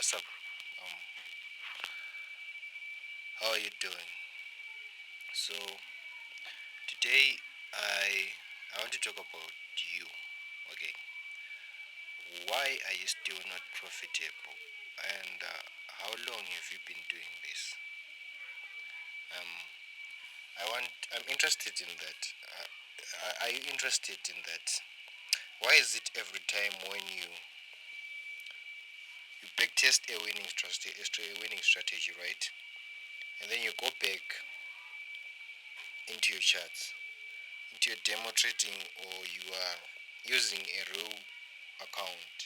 What's up? Um, how are you doing? So today I want to talk about you. Okay, why are you still not profitable, and how long have you been doing this? Um, I'm interested in that. Are you interested in that? Why is it every time when you backtest a winning strategy, right, and then you go back into your charts, into your demo trading, or you are using a real account,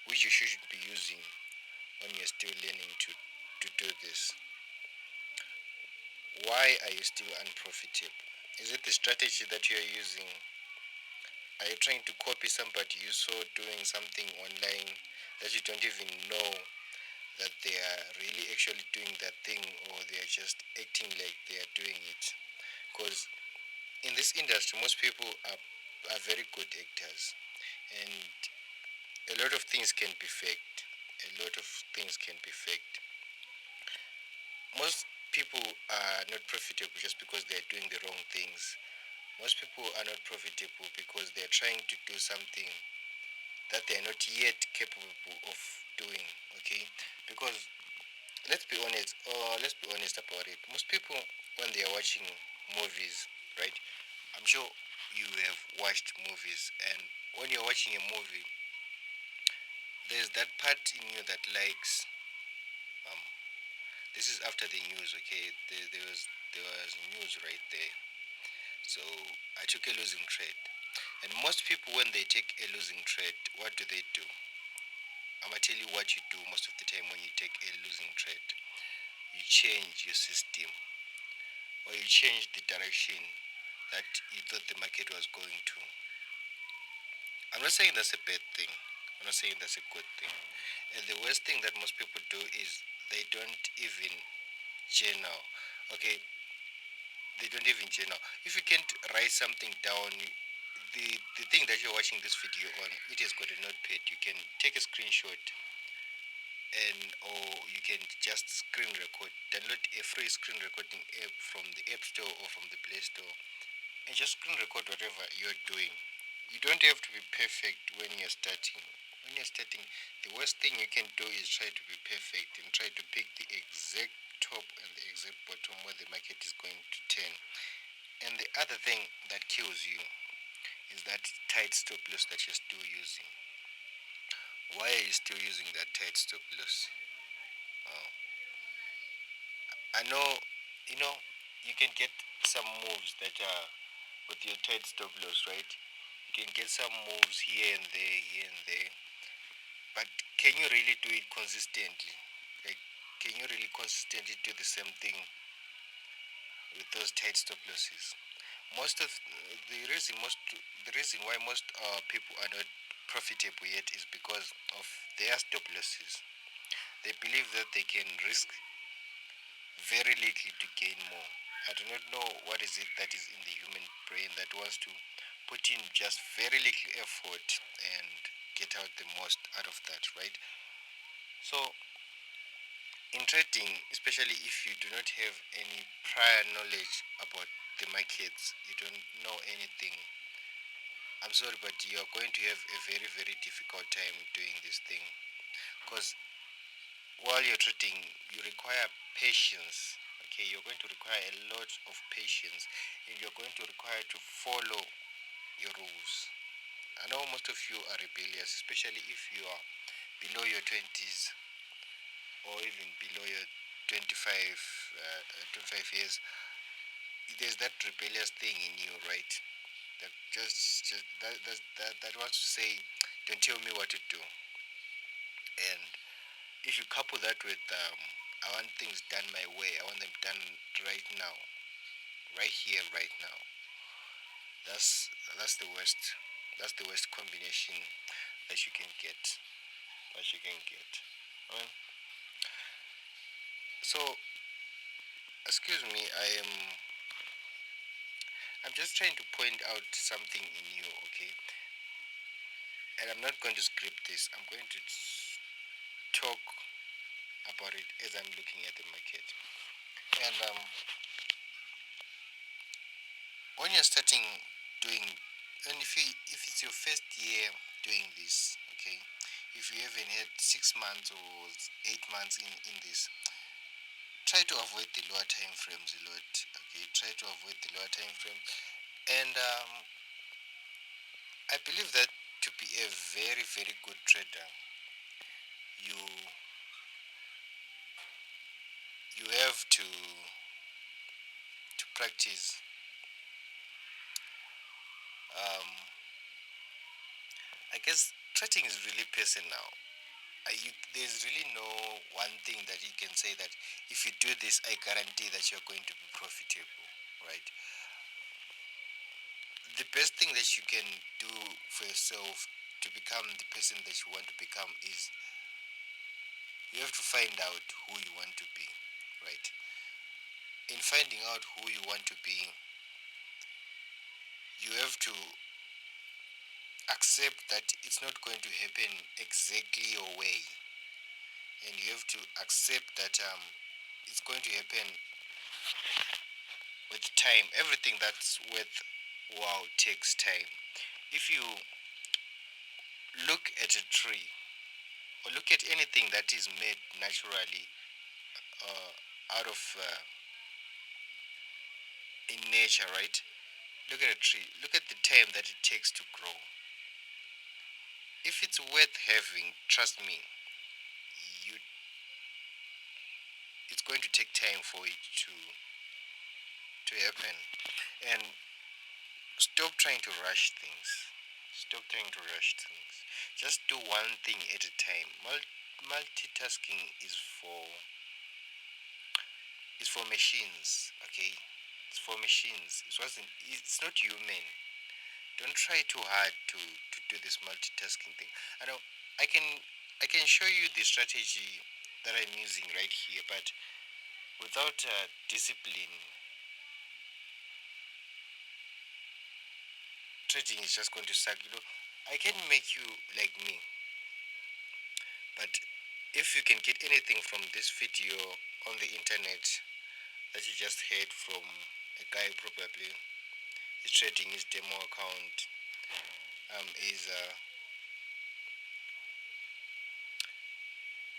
which you shouldn't be using when you're still learning to do this? Why are you still unprofitable? Is it the strategy that you're using? Are you trying to copy somebody you saw doing something online that you don't even know that they are really actually doing that thing, or they are just acting like they are doing it? Because in this industry, most people are very good actors, and a lot of things can be faked. A lot of things can be faked. Most people are not profitable just because they are doing the wrong things. Most people are not profitable because they are trying to do something that they are not yet capable of doing. Okay, because let's be honest about it. Most people, when they are watching movies, right? I'm sure you have watched movies, and when you're watching a movie, there's that part in you that likes. Um, this is after the news, okay? There was news right there. So I took a losing trade. And most people, when they take a losing trade, what do? I'm gonna tell you what you do most of the time when you take a losing trade. You change your system, or you change the direction that you thought the market was going to. I'm not saying that's a bad thing. I'm not saying that's a good thing. And the worst thing that most people do is they don't even journal. Okay, they don't even journal. If you can't write something down, the thing that you're watching this video on, it has got a notepad. You can take a screenshot, and or you can just screen record. Download a free screen recording app from the App Store or from the Play Store, and just screen record whatever you're doing. You don't have to be perfect when you're starting. When you're starting, the worst thing you can do is try to be perfect and try to pick the exact top and the exact bottom where the market is going to turn. And the other thing that kills you is that tight stop loss that you're still using. Why are you still using that tight stop loss? Uh, I know, you know, you can get some moves that are with your tight stop loss, right? You can get some moves here and there, but can you really do it consistently? Like, can you really consistently do the same thing with those tight stop losses? Most of the reason why most people are not profitable yet is because of their stop losses. They believe that they can risk very little to gain more. I do not know what is it that is in the human brain that wants to put in just very little effort and get out the most out of that, right? So in trading, especially if you do not have any prior knowledge about the markets, you don't know anything. I'm sorry, but you are going to have a very, very difficult time doing this thing, because while you're trading, you require patience. Okay, you're going to require a lot of patience, and you're going to require to follow your rules. I know most of you are rebellious, especially if you are below your 20s, or even below your 25, 25 years. There's that rebellious thing in you, right? That that wants to say, "Don't tell me what to do." And if you couple that with, I want things done my way, I want them done right now, right here, right now. That's that's the worst. That's the worst combination that you can get. That you can get. Alright? So, excuse me. I'm just trying to point out something in you, okay? And I'm not going to script this. I'm going to talk about it as I'm looking at the market. And when you're starting doing, and if it's your first year doing this, okay, if you haven't had 6 months or 8 months in this, try to avoid the lower time frames a lot. Okay, try to avoid the lower time frame. And I believe that to be a very very good trader, you you have to practice. Um, I guess trading is really personal. There's really no one thing that you can say that if you do this, I guarantee that you're going to be profitable, right? The best thing that you can do for yourself to become the person that you want to become is you have to find out who you want to be, right? In finding out who you want to be, you have to accept that it's not going to happen exactly your way, and you have to accept that it's going to happen with time. Everything that's with wow takes time. If you look at a tree or look at anything that is made naturally out of in nature, right? Look at a tree. Look at the time that it takes to grow. If it's worth having, trust me, you it's going to take time for it to happen. And stop trying to rush things. Stop trying to rush things. Just do one thing at a time. Multitasking is for machines, okay? It's for machines. It's not human. Don't try too hard to do this multitasking thing. I know I can I can show you the strategy that I'm using right here, but without discipline, trading is just going to suck. I can make you like me, but if you can get anything from this video on the internet that you just heard from a guy probably is trading his demo account, is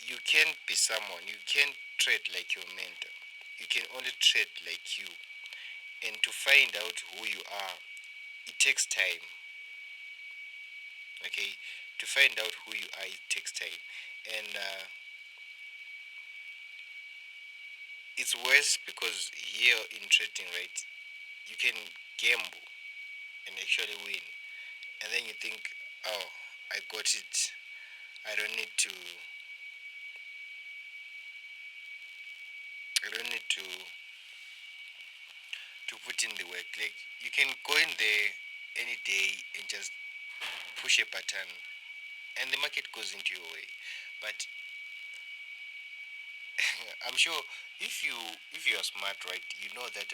you can't be someone. You can't trade like your mentor. You can only trade like you. And to find out who you are, it takes time. Okay, to find out who you are, it takes time, and it's worse because here in trading, right, you can gamble and actually win, and then you think, oh, I got it. I don't need to. I don't need to put in the work. Like you can go in there any day and just push a button, and the market goes into your way. But I'm sure if you are smart, right, you know that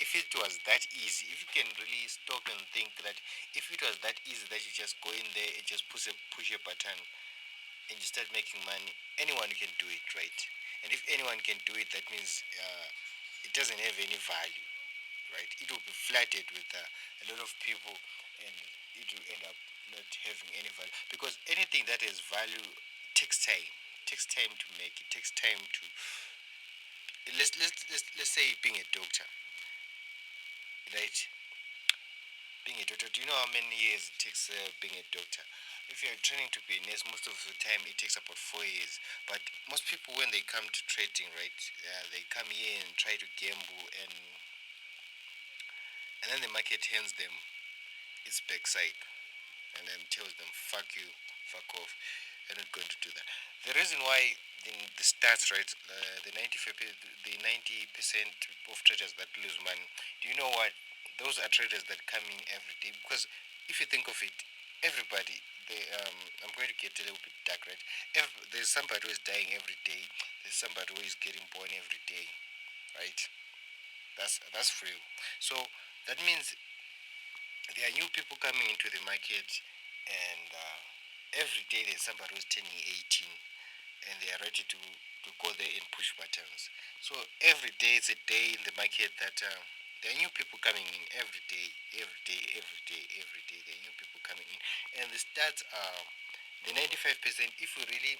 if it was that easy, if you can really stop and think that if it was that easy that you just go in there and just push a button and you start making money, anyone can do it, right? And if anyone can do it, that means it doesn't have any value, right? It will be flooded with a lot of people, and it will end up not having any value because anything that has value takes time. Takes time to make. It takes time to let's say being a doctor, right? Being a doctor, do you know how many years it takes being a doctor? If you're training to be a nurse, most of the time it takes about 4 years. But most people, when they come to trading, right, they come here and try to gamble, and then the market hands them its backside and then tells them, fuck you, fuck off. You're not going to do that. The reason why the stats, right, the 90% of traders that lose money, do you know what? Those are traders that come in every day. Because if you think of it, everybody, I'm going to get a little bit dark, right? There's somebody who is dying every day. There's somebody who is getting born every day, right? That's real. So that means there are new people coming into the market, and every day there's somebody who's turning 18, and they are ready to go there and push buttons. So every day it's a day in the market that there are new people coming in every day, every day, every day, every day. There are new people coming in, and the stats are the 95%. If we really,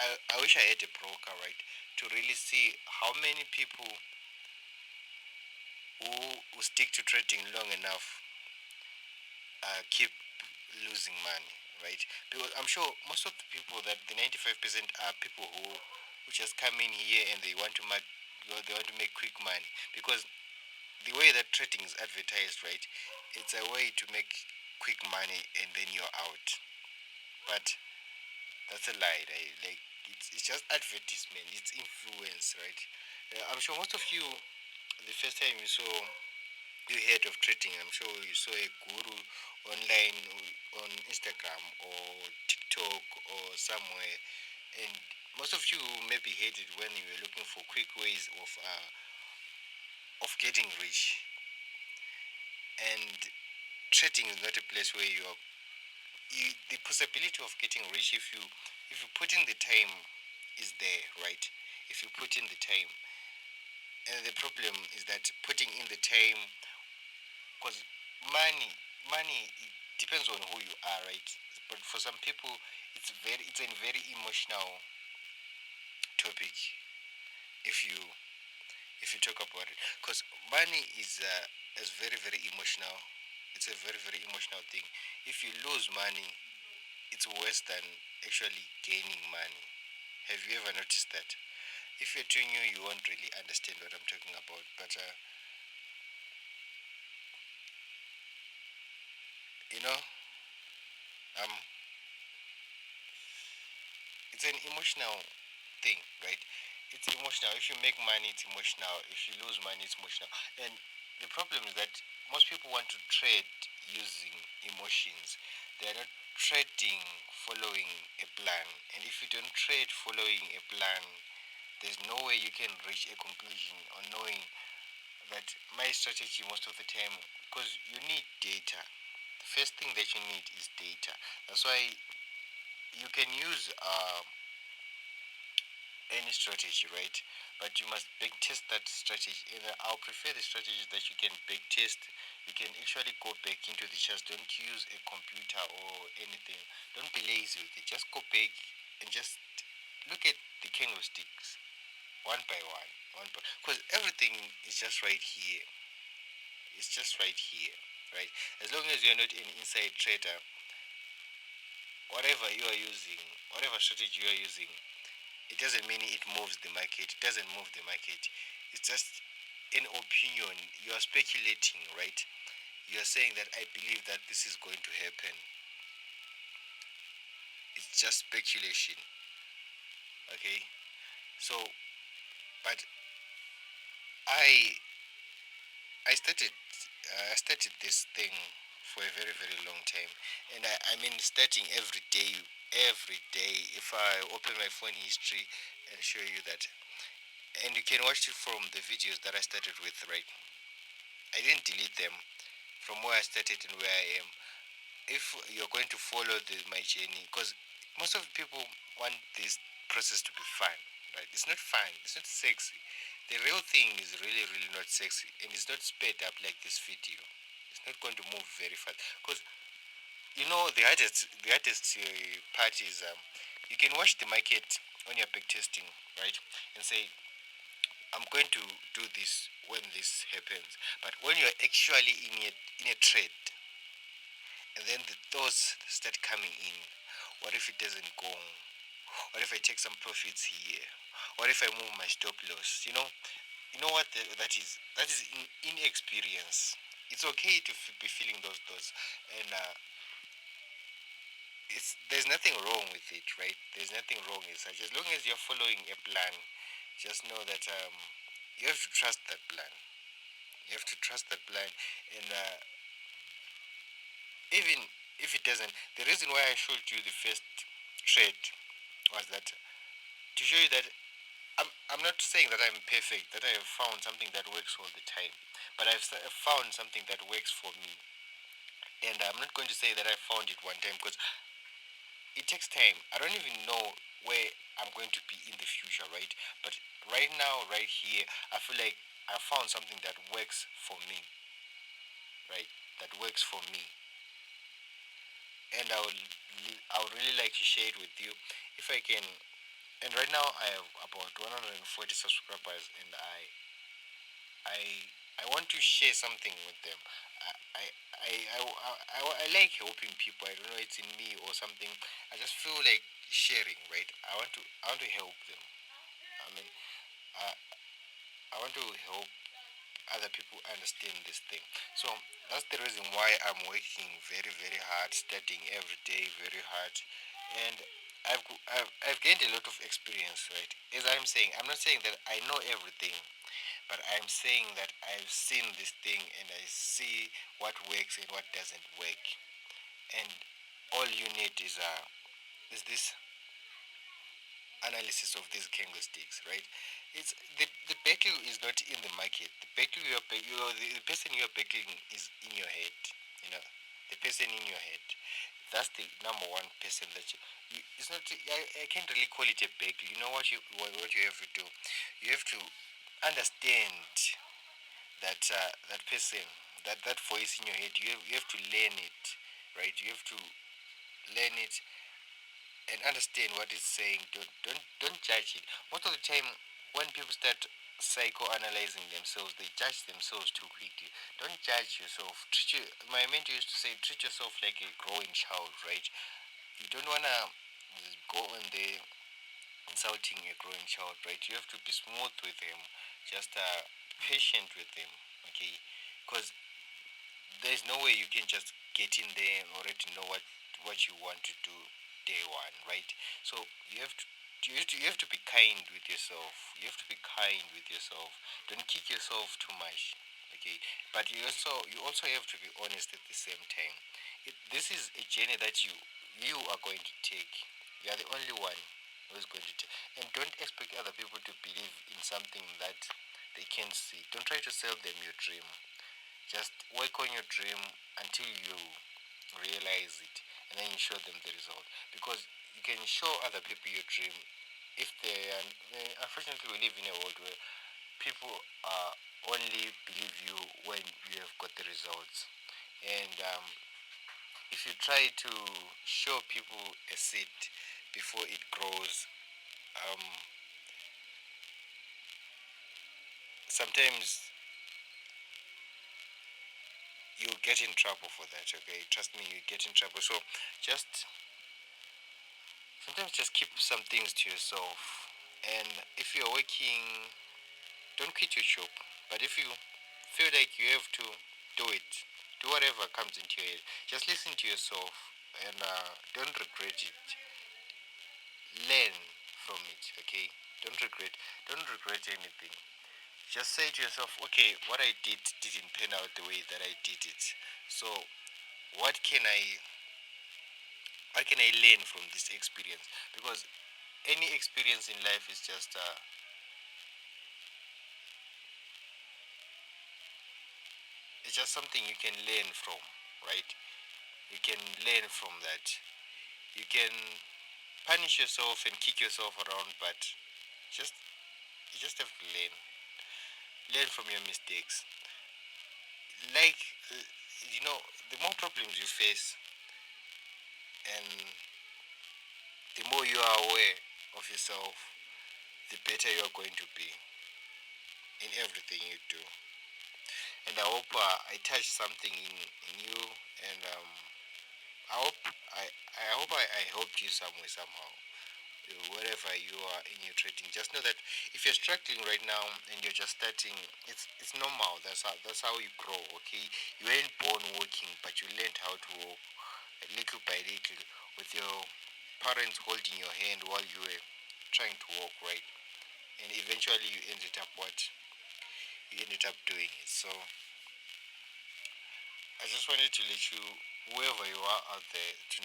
I wish I had a broker, right, to really see how many people who stick to trading long enough keep losing money, right? Because I'm sure most of the people, that the 95% are people who just come in here and they want to make, they want to make quick money. Because the way that trading is advertised, right, it's a way to make quick money and then you're out. But that's a lie. Right? Like it's just advertisement. It's influence, right? I'm sure most of you, the first time you heard of trading, I'm sure you saw a guru online on Instagram or TikTok or somewhere, and most of you maybe heard it when you were looking for quick ways of getting rich. And trading is not a place where the possibility of getting rich, if you put in the time, is there, right? If you put in the time, and the problem is that putting in the time, because money it depends on who you are, right? But for some people, it's a very emotional topic if you talk about it, because money is very very emotional. It's a very very emotional thing. If you lose money, it's worse than actually gaining money. Have you ever noticed that? If you're too new, you won't really understand what I'm talking about. But you know, um, it's an emotional thing, right? It's emotional. If you make money, it's emotional. If you lose money, it's emotional. And the problem is that most people want to trade using emotions. They are not trading following a plan. And if you don't trade following a plan, there's no way you can reach a conclusion on knowing that my strategy most of the time, because you need data. The first thing that you need is data. That's why you can use any strategy, right? But you must back test that strategy. And I'll prefer the strategy that you can back test. You can actually go back into the chart. Don't use a computer or anything. Don't be lazy with it. Just go back and just look at the candlesticks one by one, because everything is just right here. It's just right here, right? As long as you're not an inside trader, whatever you are using, whatever strategy you are using, it doesn't mean it moves the market. It doesn't move the market. It's just an opinion. You are speculating, right? You are saying that I believe that this is going to happen. It's just speculation. Okay. So, but I I started this thing for a very very long time, and I mean starting every day. Every day, if I open my phone history and show you that, and you can watch it from the videos that I started with, right? I didn't delete them from where I started and where I am. If you're going to follow my journey, because most of the people want this process to be fun, right? It's not fun, it's not sexy. The real thing is really really not sexy, and it's not sped up like this video. It's not going to move very fast, because the hardest part is you can watch the market when you're back testing, right, and say I'm going to do this when this happens. But when you're actually in a trade, and then the thoughts start coming in. What if it doesn't go? What if I take some profits here? What if I move my stop loss? You know what that is? That is inexperience. It's okay to be feeling those thoughts, and there's nothing wrong with it, right? There's nothing wrong with such. As long as you're following a plan, just know that you have to trust that plan. You have to trust that plan, and even if it doesn't, the reason why I showed you the first trade was that to show you that I'm not saying that I'm perfect, that I have found something that works all the time, but I've found something that works for me, and I'm not going to say that I found it one time, because it takes time. I don't even know where I'm going to be in the future, right? But right now, right here, I feel like I found something that works for me, right? That works for me, and I would really like to share it with you if I can. And right now, I have about 140 subscribers, and I I want to share something with them. I I, I like helping people. I don't know, it's in me or something. I just feel like sharing, right? I want to help them. I mean, I I want to help other people understand this thing. So that's the reason why I'm working very very hard, studying every day very hard, and I've gained a lot of experience, right? As I'm saying, I'm not saying that I know everything, but I'm saying that I've seen this thing and I see what works and what doesn't work. And all you need is this analysis of these candlesticks, right? It's the battle is not in the market. The battle the person you're battling is in your head. You know, the person in your head. That's the number one person that you it's not. I can't really call it a battle. You know what you have to do. You have to understand that person, that voice in your head. You have to learn it, right? You have to learn it and understand what it's saying. Don't judge it. Most of the time, when people start psychoanalyzing themselves, they judge themselves too quickly. Don't judge yourself. My mentor used to say, treat yourself like a growing child, right? You don't wanna go on there insulting a growing child, right? You have to be smooth with him, just patient with him, okay? Because there's no way you can just get in there and already know what you want to do day one, right? So you have to be kind with yourself. You have to be kind with yourself. Don't kick yourself too much, okay? But you also have to be honest at the same time. This is a journey that you are going to take. You are the only one who is going to take. And don't expect other people to believe in something that they can see. Don't try to sell them your dream. Just work on your dream until you realize it, and then you show them the result. Because you can show other people your dream if they are. Unfortunately, we live in a world where people only believe you when you have got the results. And if you try to show people a seed before it grows, um, sometimes you get in trouble for that. Okay, trust me, you get in trouble. So just sometimes just keep some things to yourself. And if you're working, don't quit your job. But if you feel like you have to do it, do whatever comes into your head. Just listen to yourself and don't regret it. Learn from it, okay? Don't regret. Don't regret anything. Just say to yourself, okay, what I did didn't turn out the way that I did it. So what can I what can I learn from this experience? Because any experience in life is just it's just something you can learn from, right? You can learn from that. You can punish yourself and kick yourself around, but just you just have to learn from your mistakes. Like uh, the more problems you face, and the more you are aware of yourself, the better you are going to be in everything you do. And I hope I touched something in you, and I hope I helped you some way somehow. Wherever you are in your trading, just know that if you're struggling right now and you're just starting, it's normal. That's how you grow. Okay, you weren't born working, but you learned how to walk little by little with your parents holding your hand while you were trying to walk, right? And eventually you ended up doing it. So I just wanted to let you, whoever you are out there, to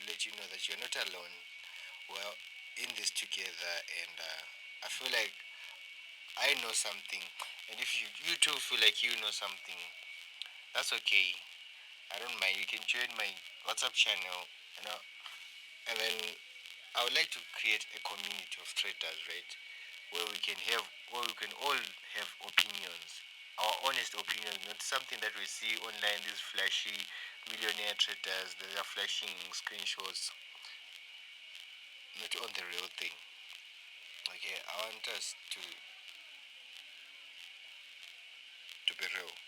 let you know that you're not alone. Well, in this together, and I feel like I know something, and if you too feel like you know something, that's okay. I don't mind. You can join my WhatsApp channel, you know, and then I would like to create a community of traders, right? Where we can all have opinions, our honest opinions, not something that we see online, these flashy millionaire traders that are flashing screenshots, not on the real thing. Okay, I want us to be real.